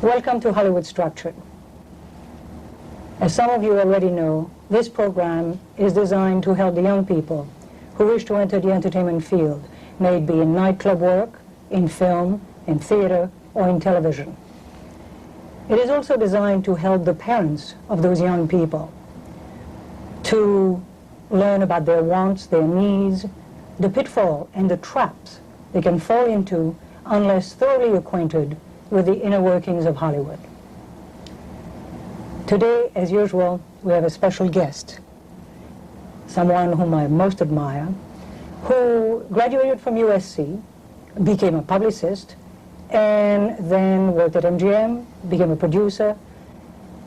Welcome to Hollywood Structured. As some of you already know, this program is designed to help the young people who wish to enter the entertainment field, may it be in nightclub work, in film, in theater, or in television. It is also designed to help the parents of those young people to learn about their wants, their needs, the pitfall and the traps they can fall into unless thoroughly acquainted with the inner workings of Hollywood. Today, as usual, we have a special guest, someone whom I most admire, who graduated from USC, became a publicist, and then worked at MGM, became a producer,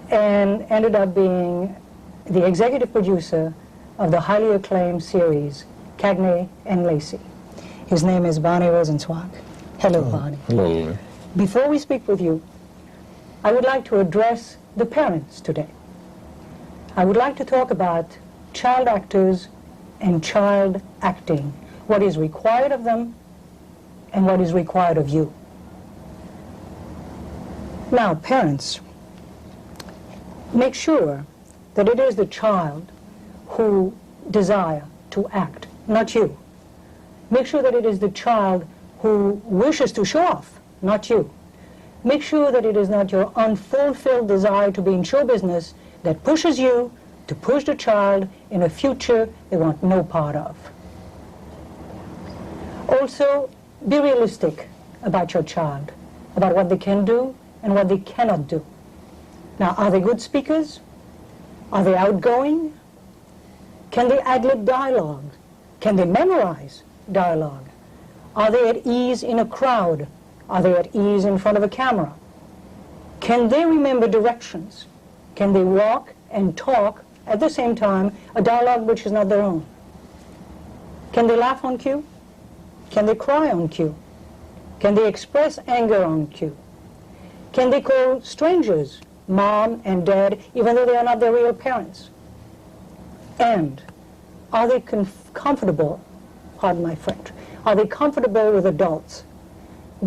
and ended up being the executive producer of the highly acclaimed series, Cagney and Lacey. His name is Barney Rosenzweig. Hello, Barney. Hello. Before we speak with you, I would like to address the parents today. I would like to talk about child actors and child acting, what is required of them and what is required of you. Now, parents, make sure that it is the child who desires to act, not you. Make sure that it is the child who wishes to show off, not you. Make sure that it is not your unfulfilled desire to be in show business that pushes you to push the child in a future they want no part of. Also, be realistic about your child, about what they can do and what they cannot do. Now, are they good speakers? Are they outgoing? Can they ad-lib dialogue? Can they memorize dialogue? Are they at ease in a crowd? Are they at ease in front of a camera? Can they remember directions? Can they walk and talk at the same time a dialogue which is not their own? Can they laugh on cue? Can they cry on cue? Can they express anger on cue? Can they call strangers mom and dad even though they are not their real parents? And are they comfortable, pardon my French, are they comfortable with adults?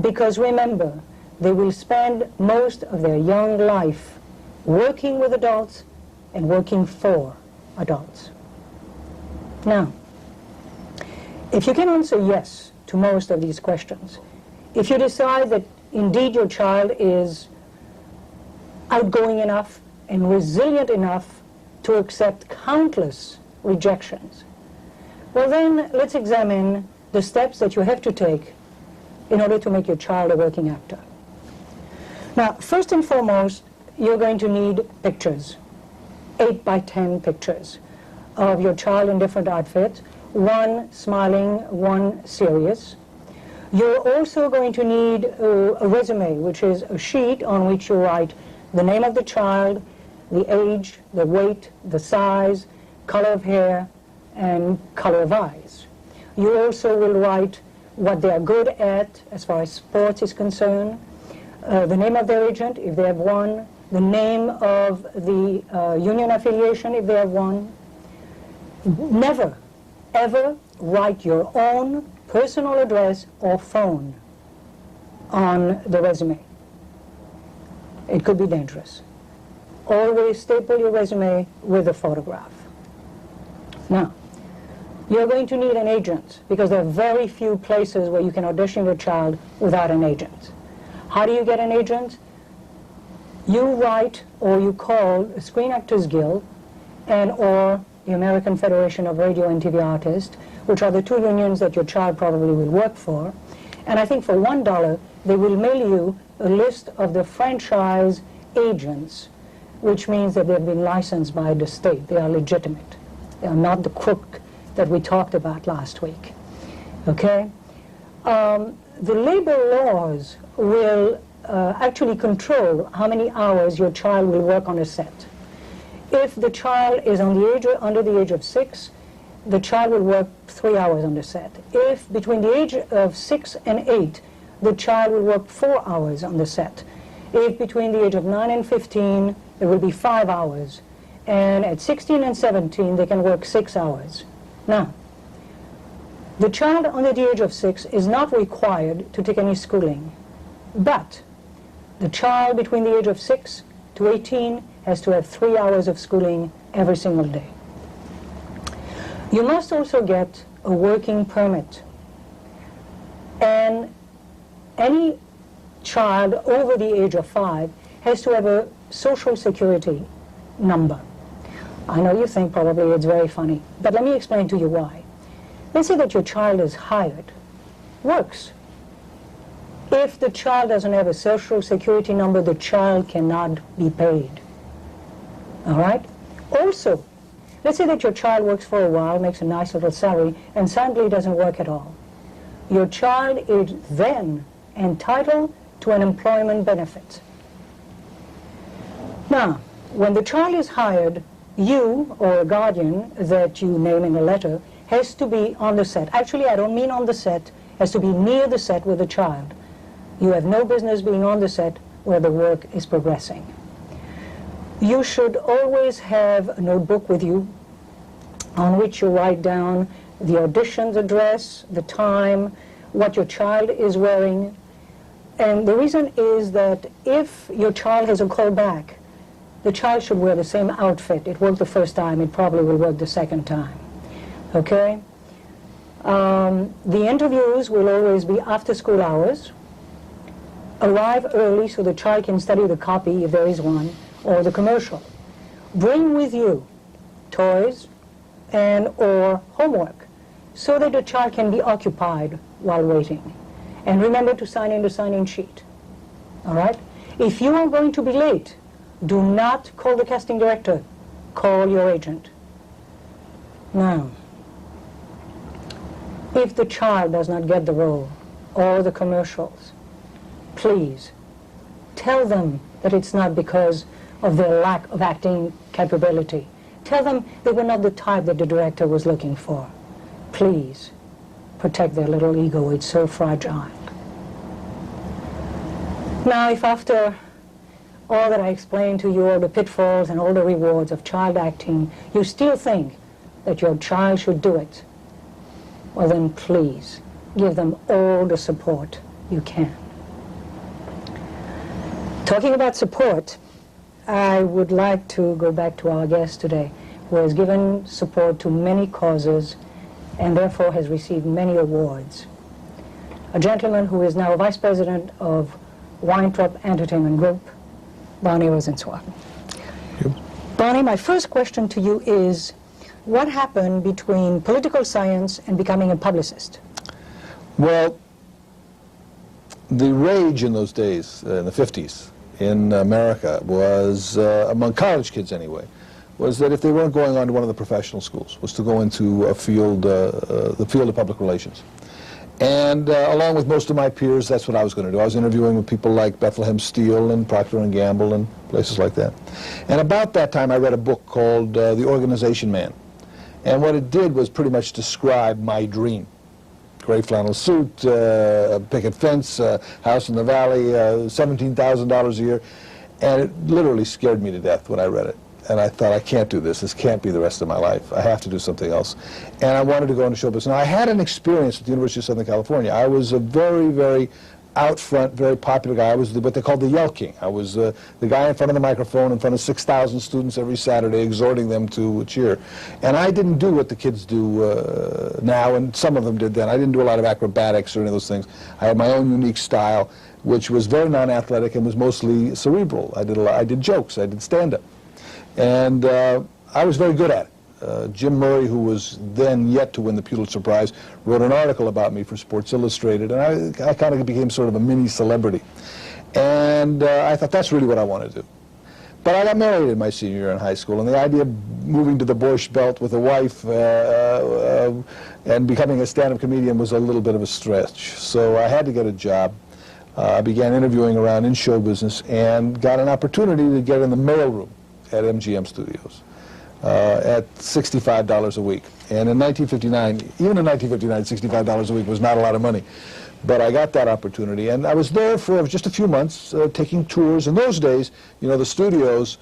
Because remember, they will spend most of their young life working with adults and working for adults. Now, if you can answer yes to most of these questions, if you decide that indeed your child is outgoing enough and resilient enough to accept countless rejections, well then let's examine the steps that you have to take in order to make your child a working actor. Now, first and foremost, you're going to need pictures, 8 by 10 pictures of your child in different outfits, one smiling, one serious. You're also going to need a resume, which is a sheet on which you write the name of the child, the age, the weight, the size, color of hair, and color of eyes. You also will write what they are good at as far as sports is concerned, the name of their agent if they have one, the name of the union affiliation if they have one. Never, ever write your own personal address or phone on the resume. It could be dangerous. Always staple your resume with a photograph. Now, you're going to need an agent because there are very few places where you can audition your child without an agent. How do you get an agent? You write or you call the Screen Actors Guild and or the American Federation of Radio and TV Artists, which are the two unions that your child probably will work for. And I think for $1, they will mail you a list of the franchise agents, which means that they've been licensed by the state. They are legitimate. They are not the crook that we talked about last week. Okay? The labor laws will actually control how many hours your child will work on a set. If the child is under the age of 6, the child will work 3 hours on the set. If between the age of 6 and 8, the child will work 4 hours on the set. If between the age of 9 and 15, it will be 5 hours. And at 16 and 17, they can work 6 hours. Now, the child under the age of 6 is not required to take any schooling, but The child between the age of 6 to 18 has to have 3 hours of schooling every single day. You must also get a working permit. And any child over the age of 5 has to have a social security number. I know you think probably it's very funny, but let me explain to you why. Let's say that your child is hired, works. If the child doesn't have a social security number, the child cannot be paid. All right? Also, let's say that your child works for a while, makes a nice little salary, and suddenly doesn't work at all. Your child is then entitled to an employment benefit. Now, when the child is hired, you or a guardian that you name in a letter has to be on the set. Actually, I don't mean on the set, has to be near the set with the child. You have no business being on the set where the work is progressing. You should always have a notebook with you on which you write down the audition's address, the time, what your child is wearing. And the reason is that if your child has a call back, the child should wear the same outfit. It worked the first time, it probably will work the second time. Okay? The interviews will always be after school hours. Arrive early so the child can study the copy, if there is one, or the commercial. Bring with you toys and or homework so that the child can be occupied while waiting. And remember to sign in the sign-in sheet. All right? If you are going to be late, do not call the casting director. Call your agent. Now, if the child does not get the role or the commercials, please tell them that it's not because of their lack of acting capability. Tell them they were not the type that the director was looking for. Please protect their little ego. It's so fragile. Now, if after all that I explained to you, all the pitfalls and all the rewards of child acting, you still think that your child should do it, well then please give them all the support you can. Talking about support, I would like to go back to our guest today, who has given support to many causes and therefore has received many awards. A gentleman who is now Vice President of Weintraub Entertainment Group, Barney Rosenzweig. Yep. Barney, my first question to you is, what happened between political science and becoming a publicist? Well, the rage in those days, in the 50s, in America was, among college kids anyway, was that if they weren't going on to one of the professional schools, was to go into a field, the field of public relations. And along with most of my peers, that's what I was going to do. I was interviewing with people like Bethlehem Steel and Procter & Gamble and places like that. And about that time, I read a book called The Organization Man. And what it did was pretty much describe my dream. Gray flannel suit, picket fence, house in the valley, $17,000 a year. And it literally scared me to death when I read it. And I thought, I can't do this. This can't be the rest of my life. I have to do something else. And I wanted to go into show business. Now, I had an experience at the University of Southern California. I was a very, very out front, very popular guy. I was what they called the Yell King. I was the guy in front of the microphone in front of 6,000 students every Saturday, exhorting them to cheer. And I didn't do what the kids do now, and some of them did then. I didn't do a lot of acrobatics or any of those things. I had my own unique style, which was very non-athletic and was mostly cerebral. I did jokes. I did stand-up. And I was very good at it. Jim Murray, who was then yet to win the Pulitzer Prize, wrote an article about me for Sports Illustrated, and I kind of became sort of a mini celebrity. And I thought, that's really what I want to do. But I got married in my senior year in high school, and the idea of moving to the Borscht Belt with a wife and becoming a stand-up comedian was a little bit of a stretch. So I had to get a job. I began interviewing around in show business and got an opportunity to get in the mailroom at MGM Studios at $65 a week. And in 1959, even in 1959, $65 a week was not a lot of money. But I got that opportunity, and I was there for just a few months, taking tours. In those days, you know, the studios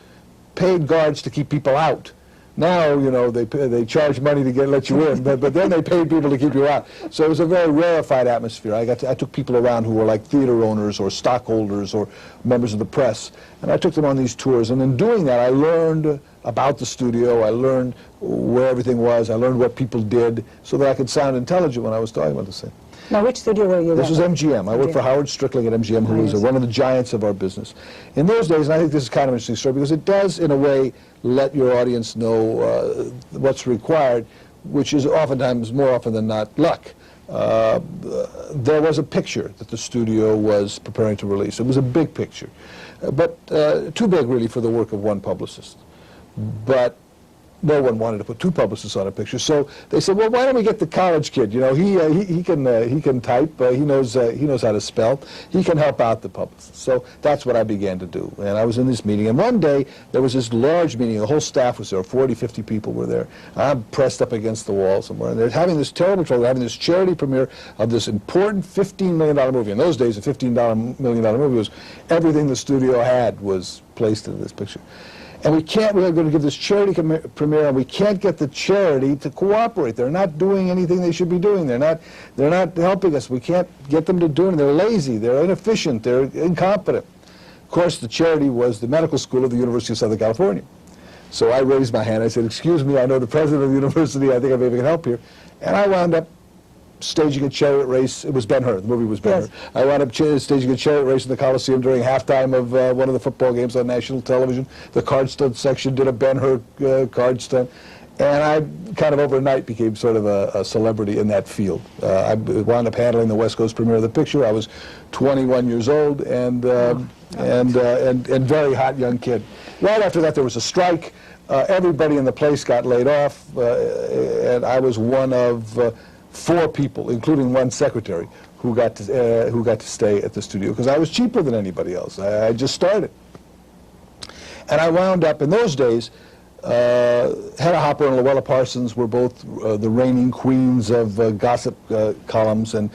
paid guards to keep people out, Now, you know, they charge money to let you in, but then they paid people to keep you out. So it was a very rarefied atmosphere. I took people around who were like theater owners or stockholders or members of the press, and I took them on these tours. And in doing that, I learned about the studio. I learned where everything was. I learned what people did so that I could sound intelligent when I was talking about this thing. Now, which studio were you in? This was MGM. I worked for Howard Strickling at MGM, who was one of the giants of our business. In those days, and I think this is kind of an interesting story, because it does, in a way, let your audience know what's required, which is oftentimes, more often than not, luck. There was a picture that the studio was preparing to release. It was a big picture, but too big, really, for the work of one publicist. But no one wanted to put two publicists on a picture, so they said, "Well, why don't we get the college kid? You know, he can type. He knows how to spell. He can help out the publicist." So that's what I began to do. And I was in this meeting, and one day there was this large meeting. The whole staff was there. 40, 50 people were there. I'm pressed up against the wall somewhere, and they're having this terrible trouble. They're having this charity premiere of this important $15 million movie. In those days, a $15 million movie was everything the studio had was placed in this picture. And we're going to give this charity premiere, and we can't get the charity to cooperate. They're not doing anything they should be doing. They're not helping us. We can't get them to do it. They're lazy. They're inefficient. They're incompetent. Of course, the charity was the medical school of the University of Southern California. So I raised my hand. I said, "Excuse me, I know the president of the university. I think I maybe can help here." And I wound up staging a chariot race. It was Ben-Hur. The movie was Ben-Hur. Yes. I wound up staging a chariot race in the Coliseum during halftime of one of the football games on national television. The card stunt section did a Ben-Hur card stunt. And I kind of overnight became sort of a celebrity in that field. I wound up handling the West Coast premiere of the picture. I was 21 years old and very hot young kid. Right after that, there was a strike. Everybody in the place got laid off, and I was one of 4 people, including one secretary, who got to stay at the studio because I was cheaper than anybody else. I just started, and I wound up in those days. Hedda Hopper and Luella Parsons were both the reigning queens of gossip columns, and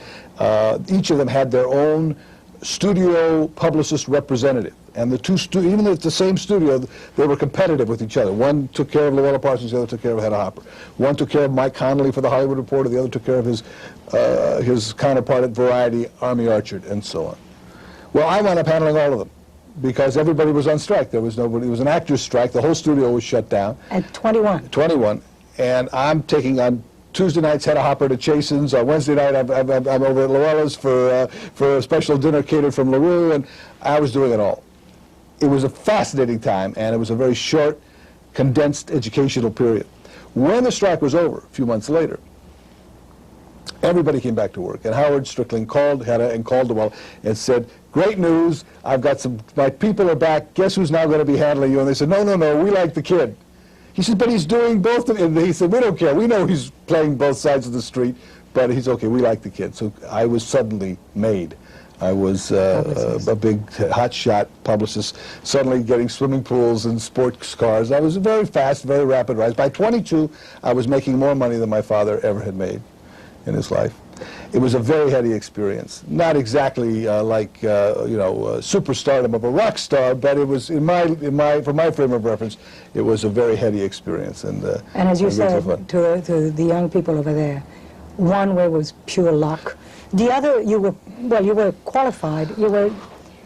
each of them had their own studio publicist representative. And the two, even at the same studio, they were competitive with each other. One took care of Luella Parsons, the other took care of Hedda Hopper. One took care of Mike Connolly for the Hollywood Reporter, the other took care of his counterpart at Variety, Army Archerd, and so on. Well, I wound up handling all of them because everybody was on strike. There was nobody. It was an actors' strike. The whole studio was shut down. At 21. 21, and I'm taking on Tuesday nights, Hedda Hopper to Chasen's. On Wednesday night, I'm over at Luella's for a special dinner catered from LaRue, and I was doing it all. It was a fascinating time, and it was a very short, condensed educational period. When the strike was over, a few months later, everybody came back to work, and Howard Strickling called Hedda and called Luella and said, "Great news, my people are back. Guess who's now going to be handling you?" And they said, "No, we like the kid." He said, "But he's doing both of them." And he said, "We don't care. We know he's playing both sides of the street, but he's okay. We like the kid." So I was suddenly made. I was a big hotshot publicist, suddenly getting swimming pools and sports cars. I was a very fast, very rapid rise. By 22, I was making more money than my father ever had made in his life. It was a very heady experience. Not exactly like superstardom of a rock star, but it was from my frame of reference, it was a very heady experience. And as you said to the young people over there, one way was pure luck. The other, you were qualified. You were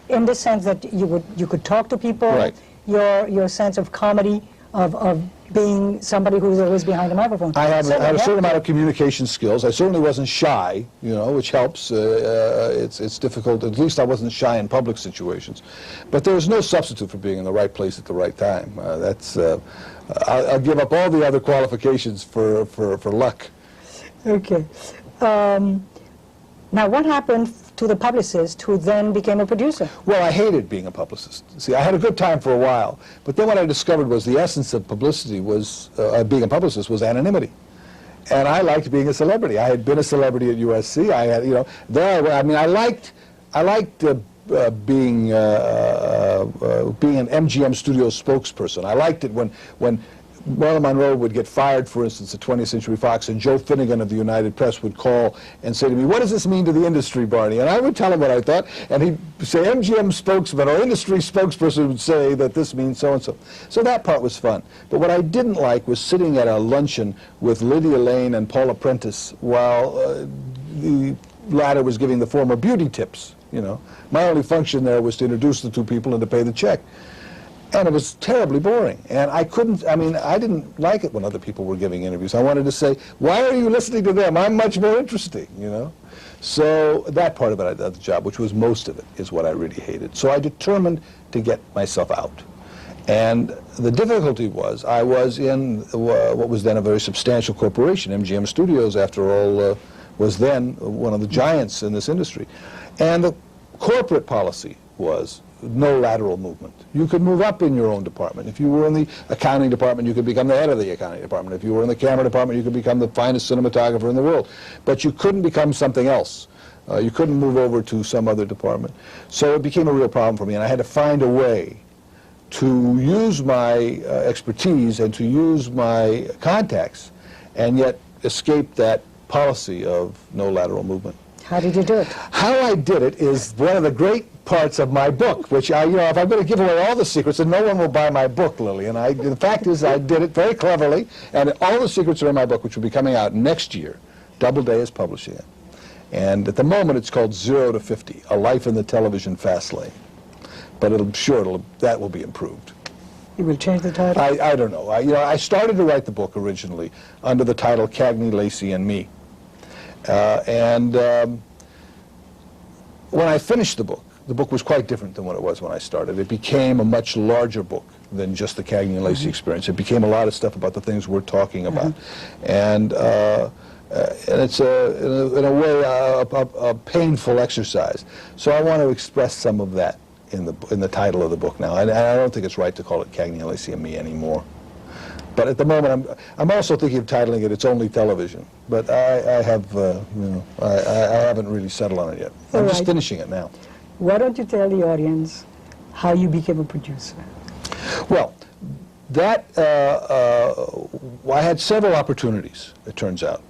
in the sense that you could talk to people. Right. Your sense of comedy, of being somebody who's always behind the microphone. I had a certain amount of communication skills. I certainly wasn't shy, which helps. It's difficult. At least I wasn't shy in public situations. But there was no substitute for being in the right place at the right time. I'll give up all the other qualifications for luck. Okay. Now, what happened to the publicist who then became a producer? Well, I hated being a publicist. See, I had a good time for a while, but then what I discovered was the essence of publicity was, being a publicist, was anonymity. And I liked being a celebrity. I had been a celebrity at USC. I had, I liked being an MGM studio spokesperson. I liked it when Marilyn Monroe would get fired, for instance, at 20th Century Fox, and Joe Finnegan of the United Press would call and say to me, "What does this mean to the industry, Barney?" And I would tell him what I thought, and he'd say, MGM spokesman or industry spokesperson would say that this means so-and-so. So that part was fun. But what I didn't like was sitting at a luncheon with Lydia Lane and Paula Prentice while the latter was giving the former beauty tips, you know. My only function there was to introduce the two people and to pay the check. And it was terribly boring. And I didn't like it when other people were giving interviews. I wanted to say, why are you listening to them? I'm much more interesting, you know? So that part of it, the job, which was most of it, is what I really hated. So I determined to get myself out. And the difficulty was, I was in what was then a very substantial corporation. MGM Studios, after all, was then one of the giants in this industry. And the corporate policy was no lateral movement. You could move up in your own department. If you were in the accounting department, you could become the head of the accounting department. If you were in the camera department, you could become the finest cinematographer in the world. But you couldn't become something else. You couldn't move over to some other department. So it became a real problem for me, and I had to find a way to use my expertise and to use my contacts and yet escape that policy of no lateral movement. How did you do it? How I did it is one of the great parts of my book, which if I'm going to give away all the secrets, then no one will buy my book, Lilyan. The fact is I did it very cleverly, and all the secrets are in my book, which will be coming out next year. Doubleday is publishing it. And at the moment, it's called 0 to 50, A Life in the Television Fast Lane. But that will be improved. You will change the title? I don't know. I started to write the book originally under the title Cagney, Lacey, and Me. When I finished the book was quite different than what it was when I started. It became a much larger book than just the Cagney and Lacey experience. It became a lot of stuff about the things we're talking about. And it's, in a way, a painful exercise. So I want to express some of that in the title of the book now. And I don't think it's right to call it Cagney and Lacey and Me anymore. But at the moment, I'm also thinking of titling it "It's Only Television." But I haven't really settled on it yet. I'm just finishing it now. Why don't you tell the audience how you became a producer? Well, I had several opportunities, it turns out.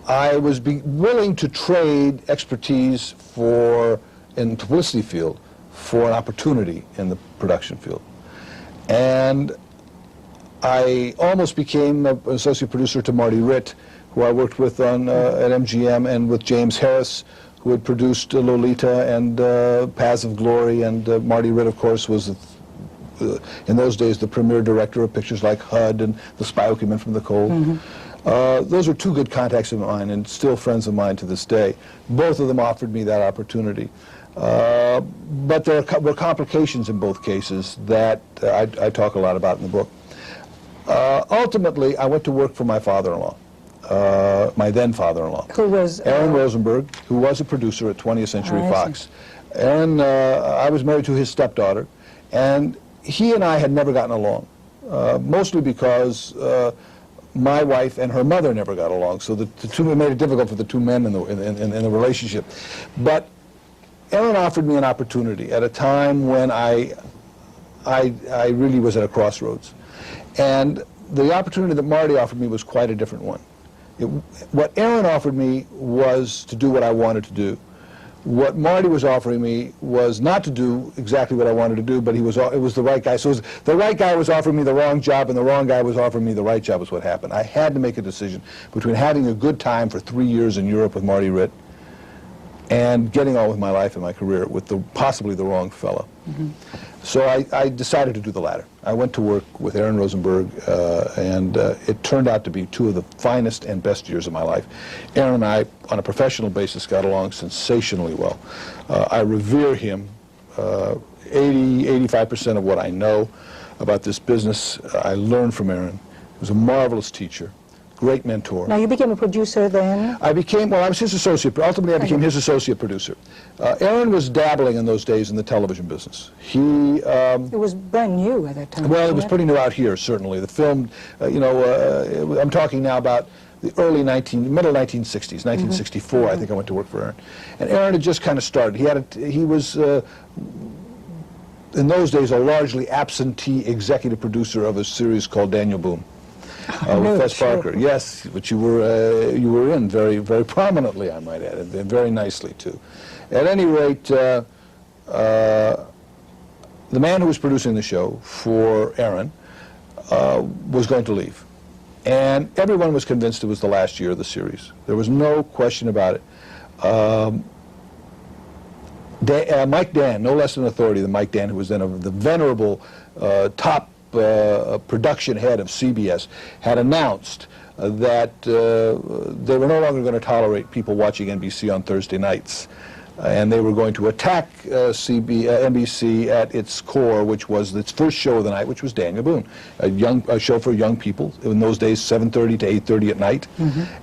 I was willing to trade expertise in the publicity field for an opportunity in the production field. And I almost became an associate producer to Marty Ritt, who I worked with at MGM, and with James Harris, who had produced Lolita and Paths of Glory, and Marty Ritt, of course, was, in those days, the premier director of pictures like HUD and The Spy Who Came In From the Cold. Those are two good contacts of mine, and still friends of mine to this day. Both of them offered me that opportunity. But there were complications in both cases that I talk a lot about in the book. Ultimately, I went to work for my father-in-law, my then father-in-law. Who was? Aaron Rosenberg, who was a producer at 20th Century Fox. Aaron, I was married to his stepdaughter, and he and I had never gotten along, mostly because my wife and her mother never got along, so the two made it difficult for the two men in the relationship. But Aaron offered me an opportunity at a time when I really was at a crossroads. And the opportunity that Marty offered me was quite a different one. What Aaron offered me was to do what I wanted to do. What Marty was offering me was not to do exactly what I wanted to do, but it was the right guy. So the right guy was offering me the wrong job, and the wrong guy was offering me the right job is what happened. I had to make a decision between having a good time for 3 years in Europe with Marty Ritt and getting on with my life and my career with possibly the wrong fella. So I decided to do the latter. I went to work with Aaron Rosenberg, and it turned out to be two of the finest and best years of my life. Aaron and I, on a professional basis, got along sensationally well. I revere him. 85% of what I know about this business, I learned from Aaron. He was a marvelous teacher. Great mentor. Now, you became a producer then? I was his associate. Ultimately, I became his associate producer. Aaron was dabbling in those days in the television business. It was brand new at that time. Well, it was pretty new out here, certainly. The film, I'm talking now about the middle 1960s, 1964, I think I went to work for Aaron. And Aaron had just kind of started. He was in those days, a largely absentee executive producer of a series called Daniel Boone. With Fess Parker, yes, which you were in very, very prominently, I might add, and very nicely too. At any rate, the man who was producing the show for Aaron was going to leave, and everyone was convinced it was the last year of the series. There was no question about it. Mike Dan, no less an authority than Mike Dan, who was then the venerable top production head of CBS, had announced that they were no longer going to tolerate people watching NBC on Thursday nights. And they were going to attack NBC at its core, which was its first show of the night, which was Daniel Boone, a show for young people. In those days, 7:30 to 8:30 at night.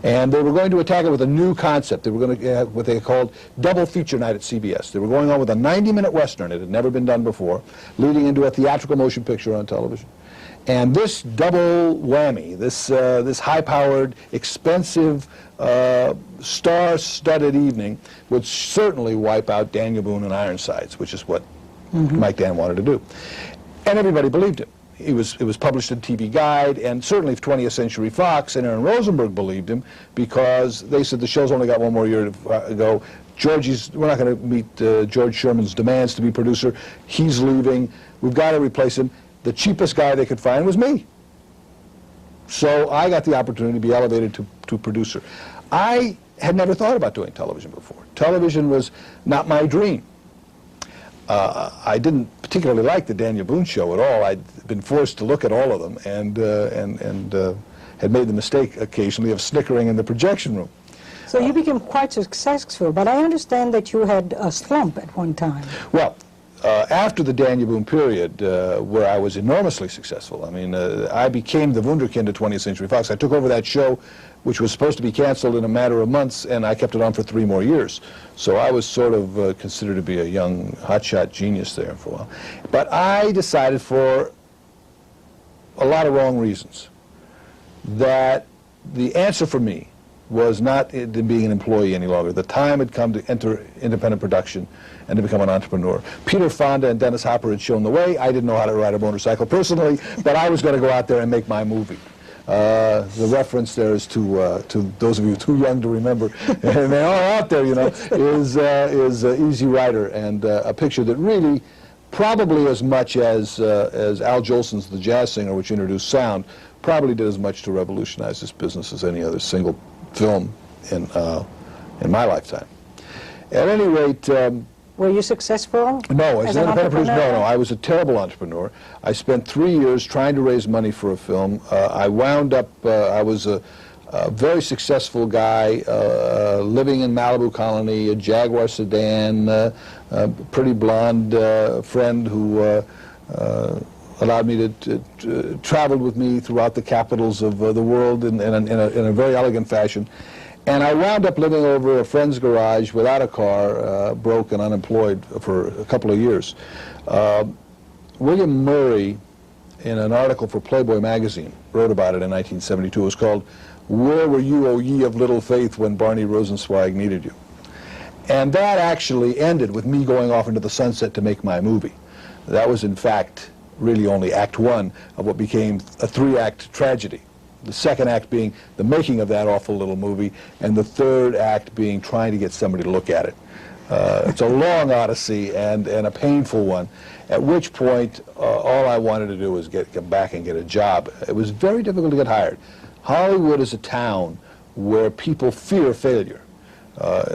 And they were going to attack it with a new concept. They were going to have what they called double feature night at CBS. They were going on with a 90-minute Western. It had never been done before, leading into a theatrical motion picture on television. And this double whammy, this high-powered, expensive, star-studded evening would certainly wipe out Daniel Boone and Ironsides, which is what Mike Dan wanted to do. And everybody believed him. It was published in TV Guide, and certainly 20th Century Fox and Aaron Rosenberg believed him, because they said the show's only got one more year to go. We're not going to meet George Sherman's demands to be producer. He's leaving. We've got to replace him. The cheapest guy they could find was me. So I got the opportunity to be elevated to producer. I had never thought about doing television before. Television was not my dream. I didn't particularly like the Daniel Boone show at all. I'd been forced to look at all of them, and had made the mistake occasionally of snickering in the projection room. So you became quite successful, but I understand that you had a slump at one time. Well, after the Daniel Boone period, where I was enormously successful, I mean, I became the wunderkind of 20th Century Fox. I took over that show, which was supposed to be canceled in a matter of months, and I kept it on for 3 more years. So I was sort of considered to be a young hotshot genius there for a while. But I decided, for a lot of wrong reasons, that the answer for me was not in being an employee any longer. The time had come to enter independent production and to become an entrepreneur. Peter Fonda and Dennis Hopper had shown the way. I didn't know how to ride a motorcycle personally, but I was going to go out there and make my movie. The reference there is to those of you too young to remember, and they are out there, you know, is Easy Rider, and a picture that really, probably as much as Al Jolson's The Jazz Singer, which introduced sound, probably did as much to revolutionize this business as any other single film in my lifetime. At any rate, were you successful? No, as an independent producer, no. I was a terrible entrepreneur. I spent 3 years trying to raise money for a film. I wound up, I was a very successful guy, living in Malibu Colony, a Jaguar sedan, a pretty blonde friend who allowed me to travel with me throughout the capitals of the world in a very elegant fashion. And I wound up living over a friend's garage without a car, broke and unemployed for a couple of years. William Murray, in an article for Playboy magazine, wrote about it in 1972. It was called, "Where Were You, O Ye of Little Faith, When Barney Rosenzweig Needed You?" And that actually ended with me going off into the sunset to make my movie. That was, in fact, really only Act 1 of what became a 3-act tragedy. The second act being the making of that awful little movie, and the third act being trying to get somebody to look at it. It's a long odyssey and a painful one, at which point all I wanted to do was come back and get a job. It was very difficult to get hired. Hollywood is a town where people fear failure.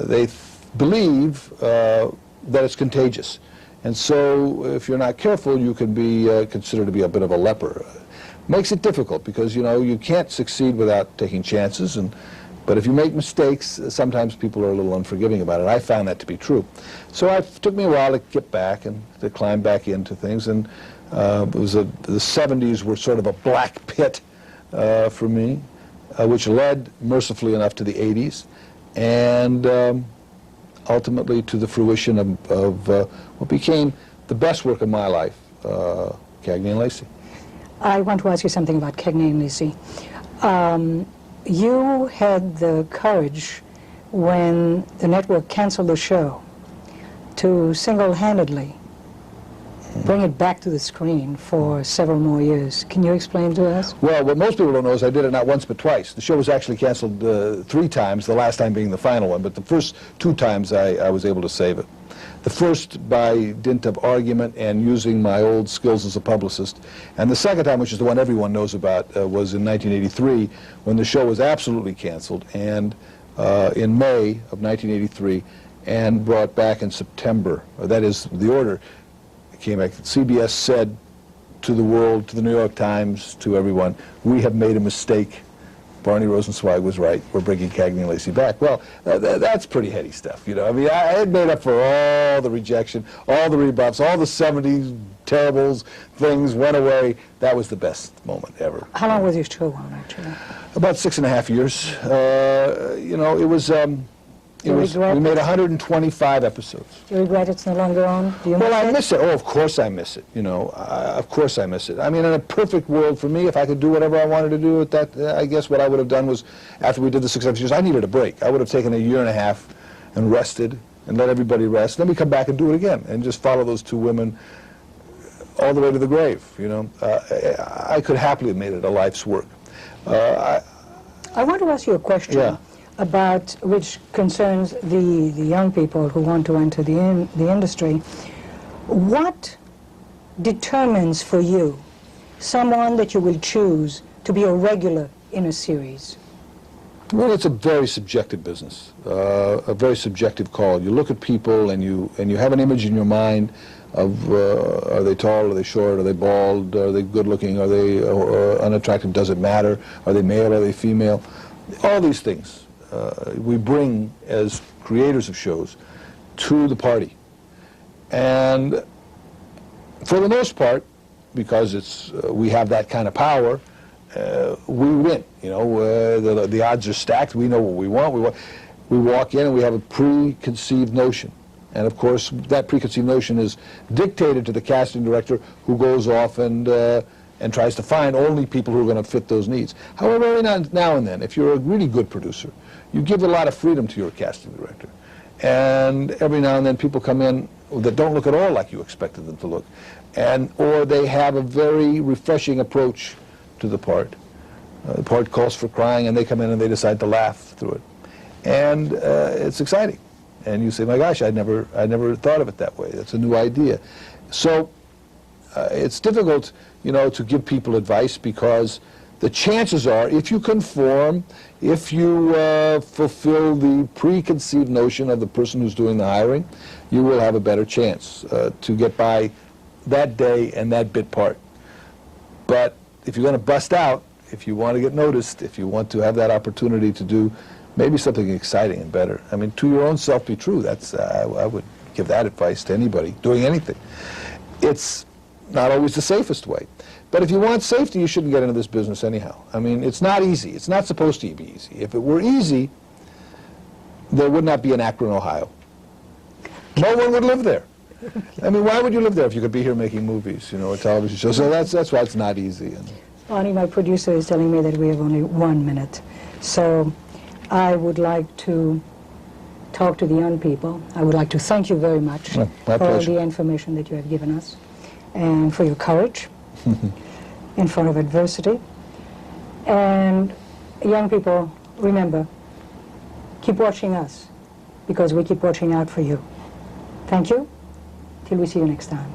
They believe that it's contagious. And so if you're not careful, you can be considered to be a bit of a leper. Makes it difficult because, you know, you can't succeed without taking chances, but if you make mistakes, sometimes people are a little unforgiving about it. I found that to be true. So it took me a while to get back and to climb back into things, and it was the 70s were sort of a black pit for me, which led, mercifully enough, to the 80s, and ultimately to the fruition of what became the best work of my life, Cagney Lacey. I want to ask you something about Cagney Lacey. You had the courage, when the network canceled the show, to single-handedly bring it back to the screen for several more years. Can you explain to us? Well, what most people don't know is I did it not once but twice. The show was actually canceled 3 times, the last time being the final one, but the first 2 times I was able to save it. The first by dint of argument and using my old skills as a publicist. And the second time, which is the one everyone knows about, was in 1983 when the show was absolutely canceled, and in May of 1983, and brought back in September. That is, the order came back. CBS said to the world, to the New York Times, to everyone, we have made a mistake. Barney Rosenzweig was right. We're bringing Cagney Lacey back. Well, that's pretty heady stuff, you know. I mean, I had made up for all the rejection, all the rebuffs, all the 70s terribles things went away. That was the best moment ever. How long was your show on, actually? About 6.5 years. You know, it was... we made 125 episodes. Do you regret it's no longer on? Do you Well, I miss it. Oh, of course I miss it. You know, of course I miss it. I mean, in a perfect world for me, if I could do whatever I wanted to do with that, I guess what I would have done was, after we did the 6 years, I needed a break. I would have taken 1.5 years and rested and let everybody rest. Then we come back and do it again and just follow those 2 women all the way to the grave. You know, I could happily have made it a life's work. I want to ask you a question. Yeah. About which concerns the young people who want to enter the industry. What determines for you someone that you will choose to be a regular in a series? Well, it's a very subjective business, a very subjective call. You look at people and you have an image in your mind of are they tall, are they short, are they bald, are they good looking, are they unattractive, does it matter, are they male, are they female, all these things. We bring as creators of shows to the party, and for the most part, because it's we have that kind of power, we win. You know, the odds are stacked. We know what we want. We walk in and we have a preconceived notion, and of course that preconceived notion is dictated to the casting director, who goes off and tries to find only people who are going to fit those needs. However, every now and then, if you're a really good producer, you give a lot of freedom to your casting director. And every now and then people come in that don't look at all like you expected them to look. Or they have a very refreshing approach to the part. The part calls for crying, and they come in and they decide to laugh through it. And it's exciting. And you say, my gosh, I never thought of it that way. That's a new idea. So it's difficult, you know, to give people advice, because the chances are, if you conform, if you fulfill the preconceived notion of the person who's doing the hiring, you will have a better chance to get by that day and that bit part. But if you're going to bust out, if you want to get noticed, if you want to have that opportunity to do maybe something exciting and better, I mean, to your own self be true. That's I would give that advice to anybody doing anything. It's not always the safest way. But if you want safety, you shouldn't get into this business anyhow. I mean, it's not easy. It's not supposed to be easy. If it were easy, there would not be an Akron, Ohio. No one would live there. I mean, why would you live there if you could be here making movies, you know, or television shows? So that's why it's not easy. Barney, my producer, is telling me that we have only 1 minute. So I would like to talk to the young people. I would like to thank you very much for all the information that you have given us, and for your courage in front of adversity. And young people, remember, keep watching us, because we keep watching out for you. Thank you. Till we see you next time.